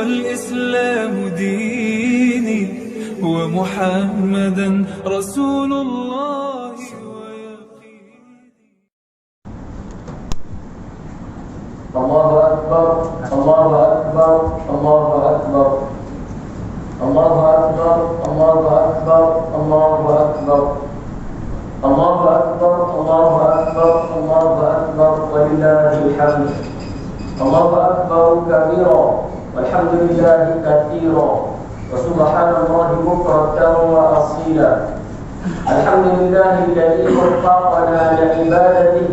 والإسلام ديني ومحمدا رسول الله الله أكبر الله أكبر الله أكبر الله أكبر الله أكبر الله أكبر الله أكبر الله أكبر الله أكبر ولله الحمد الله أكبر كبيرا والحمد لله كثيرا وسبحان الله بكرة وأصيلا الحمد لله الذي وفقنا لعبادته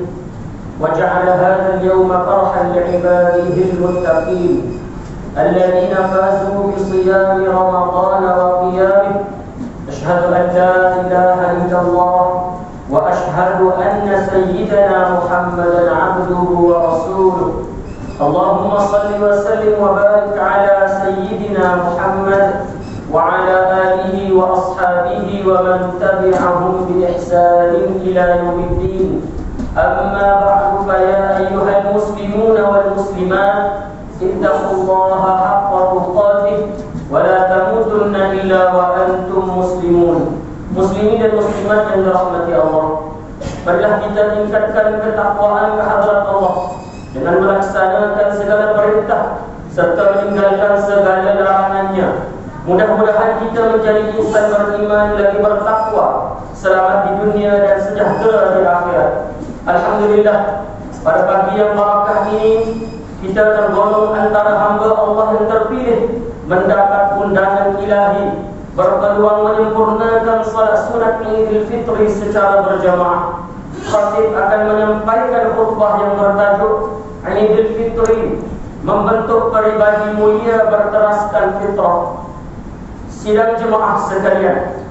وجعل هذا اليوم فرحا لعباده المتقين الذين فازوا بصيام رمضان وقيامه أشهد أن لا إله إلا الله وأشهد أن سيدنا محمدا عبده ورسوله اللهم صل وسلم وبارك على سيدنا محمد وعلى آله وأصحابه ومن تبعهم بإحسان إلى يوم الدين أما بعد فيا أيها المسلمون والمسلمات اتقوا الله حق تقاته ولا تموتن إلا وأنتم مسلمون. Muslimin dan muslimat yang dirahmati Allah, marilah kita tingkatkan ketakwaan kehadrat Allah dengan melaksanakan segala perintah serta meninggalkan segala larangannya. Mudah-mudahan kita menjadi insan beriman lagi bertakwa, selamat di dunia dan sejahtera di akhirat. Alhamdulillah, pada pagi yang barakah ini kita tergolong antara hamba Allah yang terpilih mendapat undangan ilahi berpeluang menyempurnakan salat sunat Idul Fitri secara berjamaah. Khatib akan menyampaikan khutbah yang bertajuk Idul Fitri, membentuk peribadi mulia berteraskan fitrah. Sidang jemaah sekalian,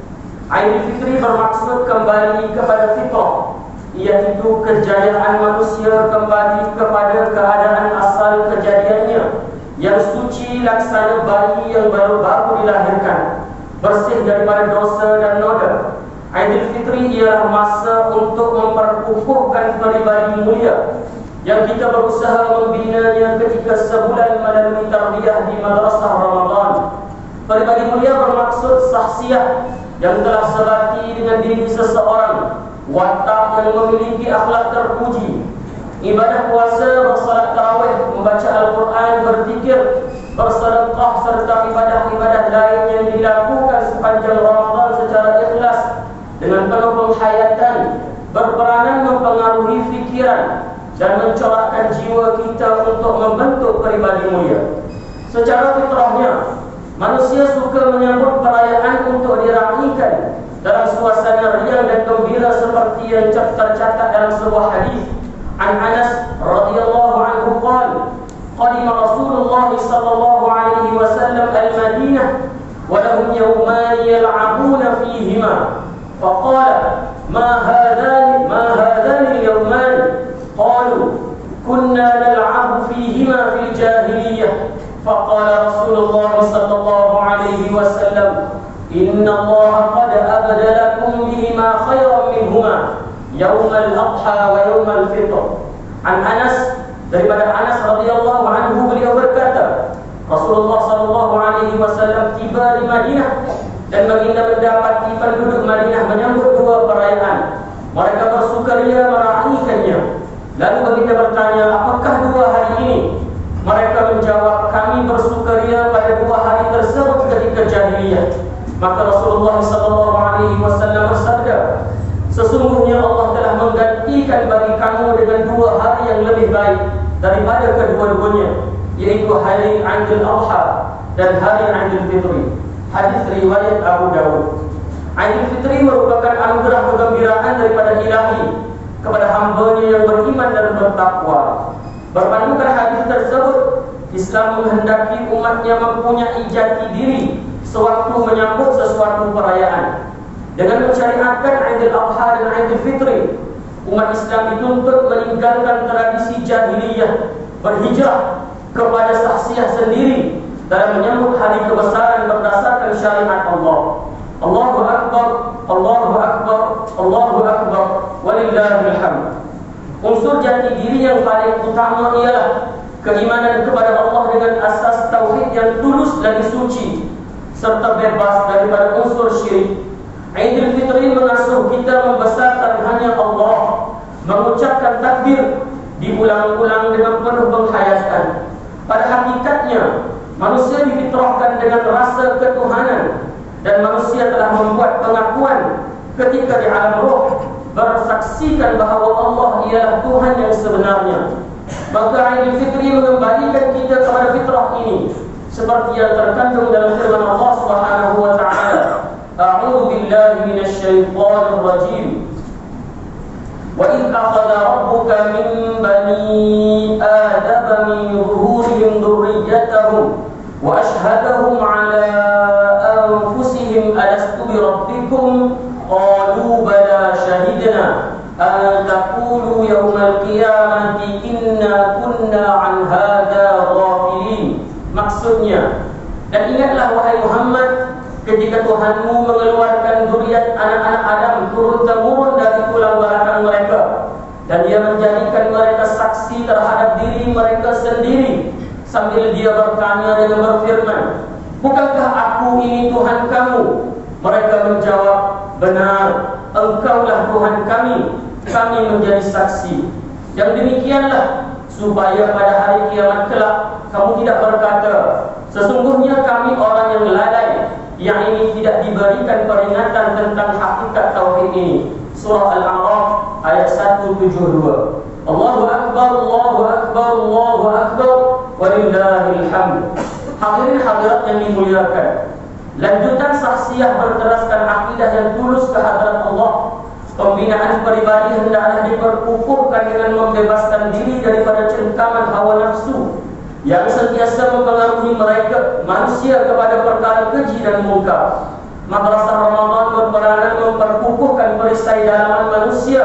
Idul Fitri bermaksud kembali kepada fitrah, iaitu kejayaan manusia kembali kepada keadaan asal kejadiannya yang suci laksana bayi yang baru-baru dilahirkan, bersih daripada dosa dan noda. Idul Fitri ialah masa untuk memperkukuhkan peribadi mulia yang kita berusaha membinanya ketika sebulan melalui tarbiyah di madrasah Ramadan. Peribadi mulia bermaksud sahsiah yang telah sebati dengan diri seseorang, watak yang memiliki akhlak terpuji, ibadah puasa, bersalat tarawih, membaca Al-Quran, berzikir, bersedekah serta ibadah-ibadah lain yang dilakukan sepanjang Ramadan secara ikhlas dengan penuh penghayatan, berperanan mempengaruhi fikiran dan mencorakkan jiwa kita untuk membentuk peribadi mulia. Secara fitrahnya, manusia suka menyambut perayaan untuk diraihkan dalam suasana riang dan gembira seperti yang tercatat dalam sebuah hadis. An Anas radhiyallahu anhu qala qadima Rasulullah sallallahu alaihi wasallam al-Madinah wa lahum yawman yal'abuna fihima faqala ma hadani al-yawman qalu kunna nal'abu fihima fil jahiliyah faqala Rasulullah sallallahu alaihi wasallam inna Allah qad abdalakum bihima khairan minhuma Yaum al-Adha wa Yaum al-Fitr. An Anas, daripada Anas radhiyallahu anhu, beliau berkata, Rasulullah sallallahu alaihi wasallam tiba di Madinah dan baginda mendapati penduduk Madinah menyambut dua perayaan. Mereka bersukaria meraihkannya. Lalu baginda bertanya, apakah dua hari ini? Mereka menjawab, kami bersukaria pada dua hari tersebut ketika jahiliyah. Maka Rasulullah sallallahu alaihi wasallam bersabda, sesungguhnya Allah telah menggantikan bagi kamu dengan dua hari yang lebih baik daripada kedua-duanya, yaitu hari Idul Adha dan hari Idul Fitri. Hadis riwayat Abu Dawud. Idul Fitri merupakan anugerah kegembiraan daripada Ilahi kepada hamba-Nya yang beriman dan bertakwa. Berpandukan hadis tersebut, Islam menghendaki umatnya mempunyai jati diri sewaktu menyambut sesuatu perayaan. Dengan mensyariatkan Idul Adha dan Idul Fitri, umat Islam dituntut meninggalkan tradisi jahiliyah, berhijrah kepada sahsiah sendiri dalam menyambut hari kebesaran berdasarkan syariat Allah. Allahu Akbar, Allahu Akbar, Allahu Akbar, walillahil hamd. Unsur jati diri yang paling utama ialah keimanan kepada Allah dengan asas tauhid yang tulus lagi suci serta bebas daripada unsur syirik. Aidil Fitri mengasuh kita membesarkan hanya Allah, mengucapkan takbir diulang-ulang dengan penuh penghayatan. Pada hakikatnya manusia difitrahkan dengan rasa ketuhanan, dan manusia telah membuat pengakuan ketika di alam roh bersaksikan bahawa Allah ialah Tuhan yang sebenarnya. Maka Aidil Fitri mengembalikan kita kepada fitrah ini, seperti yang terkandung dalam firman Allah Subhanahu wa taala, A'udzu billahi minasyaitonir rajim. Wa idh akhadha rabbuka min bani adama min zuhurihim dzurriyyatahum wa ashhadahum 'ala anfusihim alastu bi rabbikum qalu bala shahidna an taqulu yawmal qiyamati inna kunna 'an hadza ghafilin. Maksudnya, dan ingatlah wahai Muhammad, ketika Tuhanmu mengeluarkan zuriat anak-anak Adam turun-temurun dari tulang belakang mereka, dan Dia menjadikan mereka saksi terhadap diri mereka sendiri, sambil Dia bertanya dengan berfirman, bukankah aku ini Tuhan kamu? Mereka menjawab, benar, Engkaulah Tuhan kami menjadi saksi. Yang demikianlah supaya pada hari kiamat kelak kamu tidak berkata, sesungguhnya kami orang yang lalai, yang ini tidak diberikan peringatan tentang hakikat tauhid ini. Surah Al-A'raf ayat 172. Allahu Akbar, Allahu Akbar, Allahu Akbar, walillahil hamd. Hadirin hadirat yang dimuliakan, lanjutan saksiah berteraskan akidah yang tulus kehadrat Allah. Pembinaan pribadi hendaklah diperkukuhkan dengan membebaskan diri daripada cengkaman hawa nafsu yang sentiasa mempengaruhi mereka manusia kepada perkara keji dan munkar. Madrasah Ramadan berperanan memperkukuhkan perisai dalaman manusia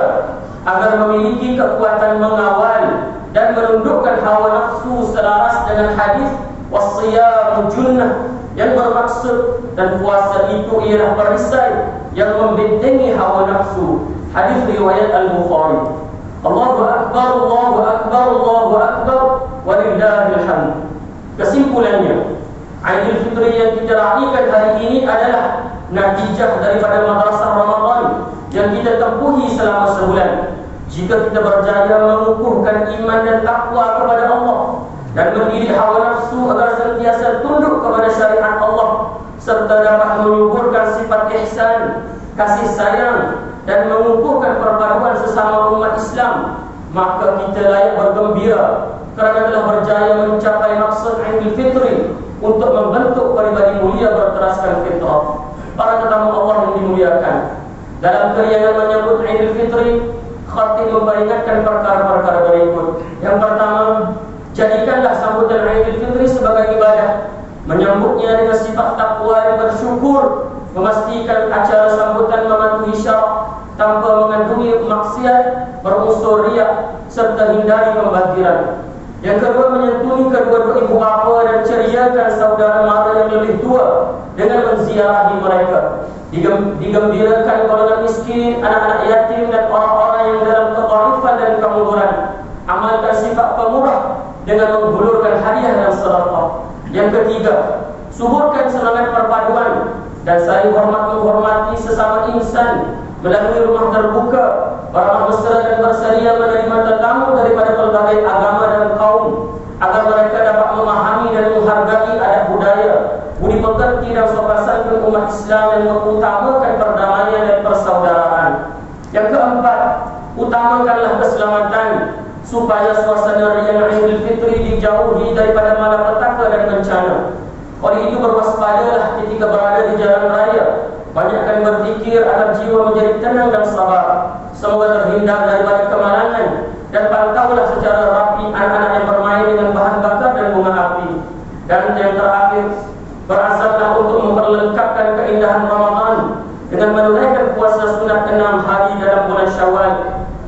agar memiliki kekuatan mengawal dan menundukkan hawa nafsu selaras dengan hadis wasiyam junnah, yang bermaksud dan puasa itu ialah perisai yang membentengi hawa nafsu. Hadis riwayat Al-Bukhari. Allahu Akbar, Allahu Akbar, Allahu Akbar, walillahil hamd. Kesimpulannya, Aidil Fitri yang kita raikan hari ini adalah natijah daripada madrasah Ramadan yang kita tempuhi selama sebulan. Jika kita berjaya mengukuhkan iman dan takwa kepada Allah dan mendidik hawa nafsu agar sentiasa tunduk kepada syariat Allah, serta dapat menyuburkan sifat ihsan, kasih sayang, dan mengukuhkan perpaduan sesama umat Islam, maka kita layak bergembira kerana telah berjaya mencapai maksud Aidil Fitri untuk membentuk pribadi mulia berteraskan fitrah. Para tetamu Allah yang dimuliakan, dalam keriangan menyambut Aidil Fitri, khatib memperingatkan perkara-perkara berikut. Yang pertama, jadikanlah sambutan Aidil Fitri sebagai ibadah, menyambutnya dengan sifat takwa dan bersyukur, memastikan acara sambutan mematuhi syarak tanpa mengandungi maksiat, berunsur riya, serta hindari pembaziran. Yang kedua, menyantuni kedua-dua ibu bapa dan ceriakan saudara mara yang lebih tua dengan menziarahi mereka. Digembirakan golongan miskin, anak-anak yatim, dan orang-orang yang dalam ketaifan dan kemunduran. Amalkan sifat pemurah dengan menghulurkan hadiah dan sedekah. Yang ketiga, suburkan semangat perpaduan dan saling hormat menghormati sesama insan melalui rumah terbuka, beramah mesra dan bersedia menerima tetamu daripada pelbagai agama dan kaum, agar mereka dapat memahami dan menghargai adat budaya, budi pekerti dan sopan santun umat Islam yang mengutamakan perdamaian dan persaudaraan. Yang keempat, utamakanlah keselamatan supaya suasana riang Aidil Fitri dijauhi daripada malapetaka dan bencana. Oleh itu, berwaspadalah ketika berada di jalan raya. Banyakkan berzikir agar jiwa menjadi tenang dan sabar, semoga terhindar daripada kemalangan, dan pantaulah secara rapi anak-anak yang bermain dengan bahan bakar dan bunga api. Dan yang terakhir, berazamlah untuk memperlengkapkan keindahan Ramadan dengan menunaikan puasa sunat 6 hari dalam bulan Syawal,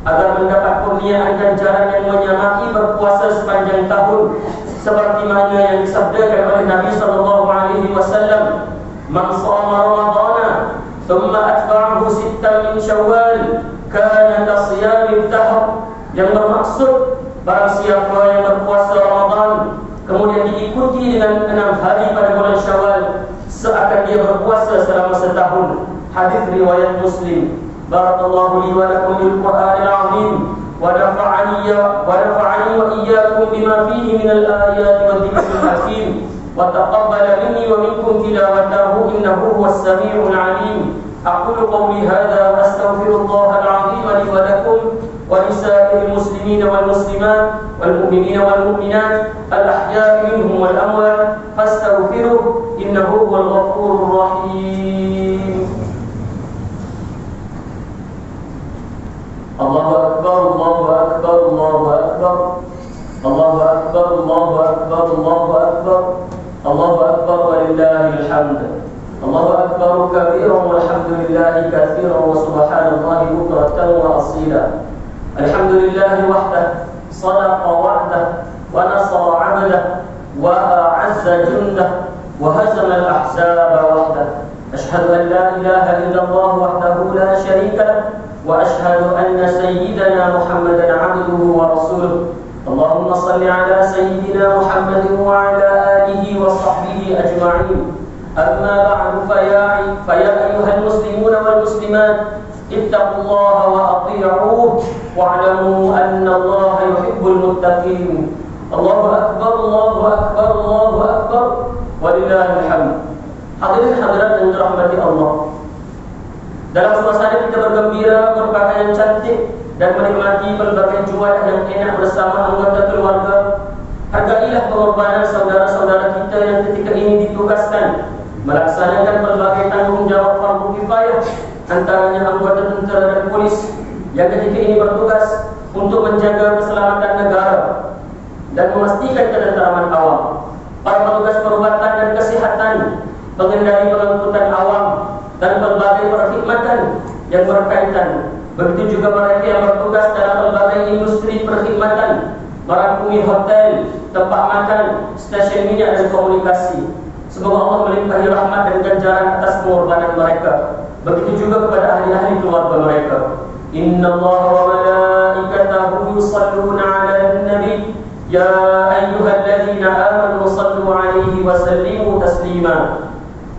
agar mendapat kurnia ganjaran yang menyamai berpuasa sepanjang tahun, seperti mana yang disabdakan oleh Nabi SAW, "Man shoma Ramadana thumma atba'ahu sittan min Syawal kana ka shiyamid dahr." Yang bermaksud, barang siapa yang berpuasa Ramadan dengan 6 hari pada bulan Syawal seakan dia berpuasa selama setahun. Hadis riwayat Muslim. Barakallahu li wa lakum bil Qur'anil azim wa nafa'ani wa iyyakum bima fihi min al-ayati wa dhikril hakim wa taqabbala minni wa minkum tilawatahu innahu huwas samiul alim. Aqulu qawli hadha wa astaghfirullaha al-azim li wa lakum ولسائر المسلمين والمسلمات والمؤمنين والمؤمنات الأحياء منهم والأموات فاستغفروه إنه هو الغفور الرحيم. الله أكبر الله أكبر الله أكبر الله أكبر الله أكبر الله أكبر الله أكبر ولله الحمد. الله أكبر كبيرا والحمد لله كثيرا وسبحان الله بكرة وأصيلا. الحمد لله وحده صدق وعده ونصر عبده وأعز جنده وهزم الأحزاب وحده. أشهد أن لا إله إلا الله وحده لا شريك له وأشهد أن سيدنا محمدا عبده ورسوله. اللهم صل على سيدنا محمد وعلى آله وصحبه أجمعين. أما بعد فيا أيها المسلمون والمسلمات اتقوا الله وأطيعوه واعلموا أن الله يحب المتقين. الله أكبر الله أكبر الله أكبر ولله الحمد. Hadirin hadirat yang dirahmati Allah, dalam suasana kita bergembira, berpakaian cantik dan menikmati berbagai jualan yang enak bersama anggota keluarga, hargailah pengorbanan saudara-saudara kita yang ketika ini ditugaskan melaksanakan berbagai tanggungjawab fardu kifayah, antaranya anggota tentera dan polis yang ketika ini bertugas untuk menjaga keselamatan negara dan memastikan ketentraman awam, para petugas perubatan dan kesehatan, pengendali pengangkutan awam dan berbagai perkhidmatan yang berkaitan. Begitu juga mereka yang bertugas dalam berbagai industri perkhidmatan, merangkumi hotel, tempat makan, stasiun minyak dan komunikasi. Semoga Allah melimpahi rahmat dan ganjaran atas pengorbanan mereka. Begitu juga kepada ahli-ahli keluarga mereka. Inna Allah wa malaikatahu yusalluna 'alan nabi ya ayyuhalladzina amanu sallu 'alaihi wa sallimu taslima.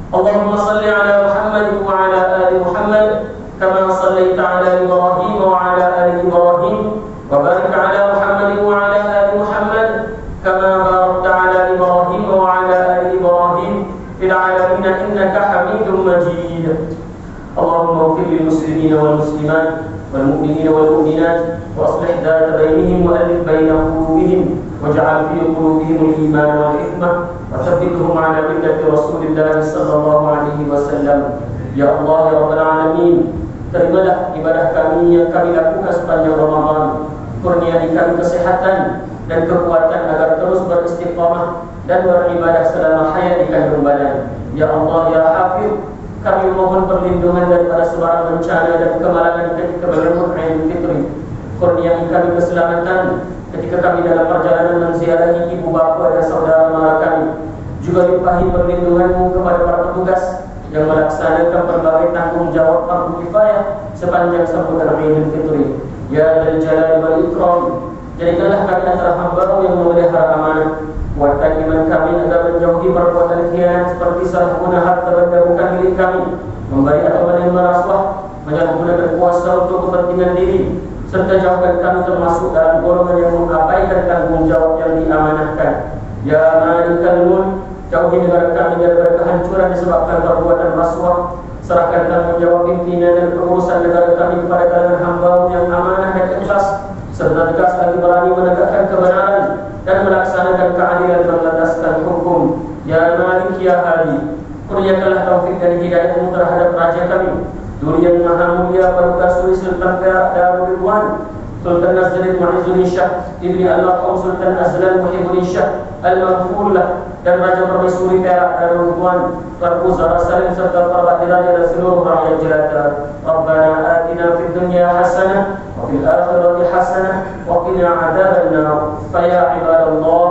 Allahumma salli 'ala Muhammad wa 'ala ali Muhammad kama sallaita 'ala Ibrahim wa 'ala ali Ibrahim wa barik 'ala Muhammad wa 'ala ali Muhammad kama barakta 'ala Ibrahim wa 'ala ali Ibrahim fil 'alamin innaka Hamidum Majid. اللهم اغفر للمسلمين والمسلمات والمؤمنين والمؤمنات واصلح ذات بينهم والف بين قلوبهم واجعل في قلوبهم الايمان والحكمه وثبتهم على مله رسول الله صلى الله عليه وسلم. Ya Allah ya Rabbal Alamin, terimalah ibadah kami yang kami lakukan sepanjang Ramadan. Kurniakan kami kesehatan dan kekuatan agar terus beristiqamah dan beribadah selama hayat di kandung badan. Ya Allah ya Hafiz, kami mohon perlindungan daripada sebarang bencana dan kemalangan ketika berlembut Aidil Fitri. Kurniakan kami keselamatan ketika kami dalam perjalanan menziarahi ibu bapa dan saudara mara kami. Juga limpahi perlindunganmu kepada para petugas yang melaksanakan berbagai tanggungjawab fardu kifayah sepanjang sambutan Aidil Fitri. Ya Dzal Jalali wal Ikram, jadikanlah kami antara hamba-Mu yang memelihara amanah. Kuatkan iman kami agar menjauhi perbuatan khianat seperti salah guna harta benda bukan milik kami, memberi atau menerima rasuah, menyalahgunakan kuasa untuk kepentingan diri, serta jauhkan kami termasuk dalam golongan yang mengabaikan tanggungjawab yang diamanahkan. Ya Malikal Mulk, jauhi negara kami daripada kehancuran disebabkan perbuatan rasuah. Serahkan tanggungjawab pimpinan dan pengurusan negara kami kepada kalangan hamba-Mu yang amanah dan ikhlas, serta tegas lagi berani menegakkan kebenaran dan melaksanakan keadilan berlandaskan hukum. Ya Malik ya Hadi, kurniakanlah taufik dan hidayah-Mu terhadap raja kami, Durian Maha Mulia Baruka Suri Sultan Perak Darul Ridwan, Sultan Nazrul Mu'izzul Syah Ibni Al-Maqam Sultan Azlan Muhibbul Syah Al-Maghfurullah, dan Raja Permaisuri Perak Darul Ridwan, Tuanku Zara Salim serta para diraja dan seluruh rakyat jelata. Rabbana atina fid dunya hasanah wa fil akhirati hasanah wa qina adzaban nar. Fa ya ibadallah,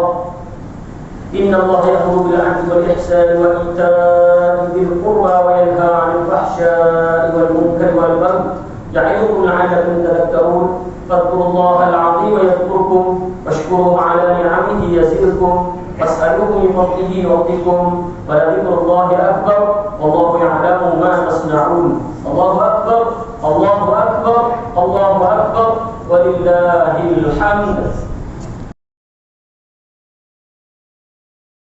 inna Allah ya'muru bil 'adli wal ihsani wa ita'i dzil qurba wa yanha 'anil fahsya'i wal munkari wal baghi ya'idukum la'allakum tadhakkarun. Fadhkurullaha al-'azima yadhkurkum washkuruhu 'ala ni'amihi yazidkum. as'aluhu min fadlihi wa rabbikum wa dzikrullahi akbar wallahu ya'lamu ma tasna'un. Allahu akbar, Allahu akbar, Allahu akbar, walillahil hamd.